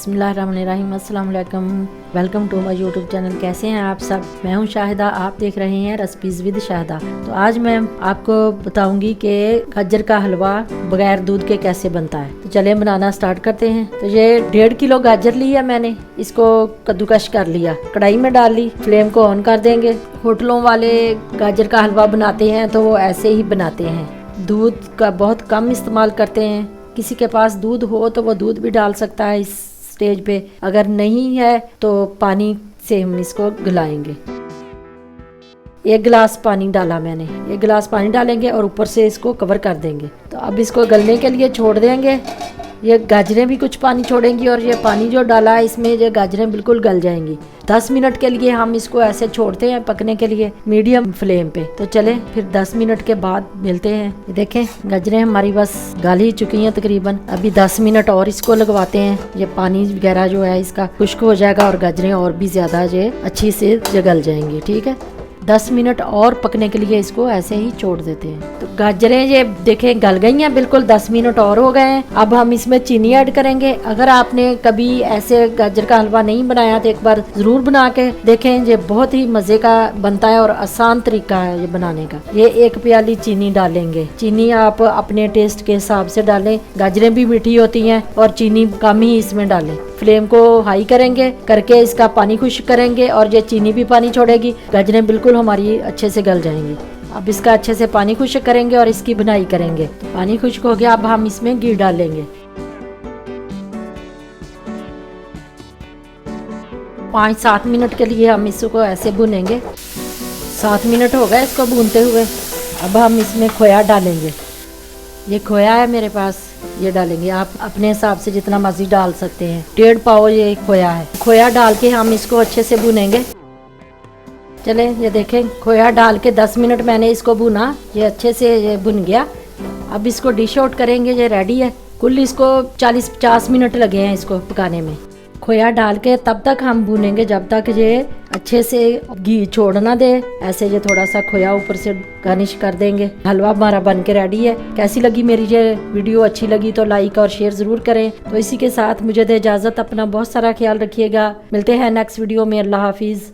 बिस्मिल्लाहिर्रहमानिर्रहीम, अस्सलाम वालेकुम। Welcome to my YouTube channel. कैसे हैं आप सब? मैं हूं शाहिदा, आप देख रहे हैं रेसिपीज़ विद शाहिदा। तो आज मैं आपको बताऊंगी कि गाजर का हलवा बगैर दूध के कैसे बनता है। तो चलिए बनाना स्टार्ट करते हैं। तो ये 1.5 किलो गाजर लिया मैंने, इसको कद्दूकश कर लिया, कढ़ाई में डाल ली, फ्लेम को ऑन कर देंगे। होटलों वाले गाजर का हलवा बनाते हैं तो वो ऐसे ही बनाते हैं, दूध का बहुत कम इस्तेमाल करते हैं। किसी के पास दूध हो तो वो दूध भी डाल सकता है इस स्टेज पे, अगर नहीं है तो पानी से हम इसको गलाएंगे। 1 गिलास पानी डाला मैंने, 1 गिलास पानी डालेंगे और ऊपर से इसको कवर कर देंगे। तो अब इसको गलने के लिए छोड़ देंगे। ये गाजरें भी कुछ पानी छोड़ेंगी और ये पानी जो डाला है इसमें ये गाजरें बिल्कुल गल जाएंगी। 10 मिनट के लिए हम इसको ऐसे छोड़ते हैं पकने के लिए मीडियम फ्लेम पे। तो चले फिर 10 मिनट के बाद मिलते हैं। ये देखें गाजरें हमारी बस गल ही चुकी हैं तकरीबन। अभी 10 मिनट और इसको लगवाते हैं, ये पानी वगैरह जो है इसका खुश्क हो जाएगा और गाजरें और भी ज्यादा ये अच्छी से गल जाएंगी। ठीक है, 10 मिनट और पकने के लिए इसको ऐसे ही छोड़ देते हैं। तो गाजरें ये देखें गल गई हैं बिल्कुल, 10 मिनट और हो गए हैं। अब हम इसमें चीनी ऐड करेंगे। अगर आपने कभी ऐसे गाजर का हलवा नहीं बनाया तो एक बार जरूर बना के देखें, ये बहुत ही मजे का बनता है और आसान तरीका है ये बनाने का। ये 1 प्याली चीनी डालेंगे। चीनी आप अपने टेस्ट के हिसाब से डालें, गाजरें भी मीठी होती हैं और चीनी कम ही इसमें डालें। फ्लेम को हाई करेंगे, करके इसका पानी खुश्क करेंगे और ये चीनी भी पानी छोड़ेगी, गाजरें बिल्कुल हमारी अच्छे से गल जाएंगी। अब इसका अच्छे से पानी खुश्क करेंगे और इसकी बुनाई करेंगे। तो पानी खुश्क हो गया, अब हम इसमें घी डालेंगे। 5-7 मिनट के लिए हम इसको ऐसे भुनेंगे। 7 मिनट हो गए इसको भूनते हुए। अब हम इसमें खोया डालेंगे। ये खोया है मेरे पास, ये डालेंगे। आप अपने हिसाब से जितना मर्जी डाल सकते हैं। 1.5 पाव ये खोया है। खोया डाल के हम इसको अच्छे से भुनेंगे। चले ये देखें, खोया डाल के 10 मिनट मैंने इसको भुना, ये अच्छे से ये भुन गया। अब इसको डिश आउट करेंगे, ये रेडी है। कुल इसको 40-50 मिनट लगे हैं इसको पकाने में। खोया डाल के तब तक हम भूनेंगे जब तक ये अच्छे से घी छोड़ ना दे। ऐसे ये थोड़ा सा खोया ऊपर से गार्निश कर देंगे। हलवा हमारा बन के रेडी है। कैसी लगी मेरी ये वीडियो? अच्छी लगी तो लाइक और शेयर जरूर करें। तो इसी के साथ मुझे दे इजाजत, अपना बहुत सारा ख्याल रखिएगा। मिलते हैं नेक्स्ट वीडियो में। अल्लाह हाफिज।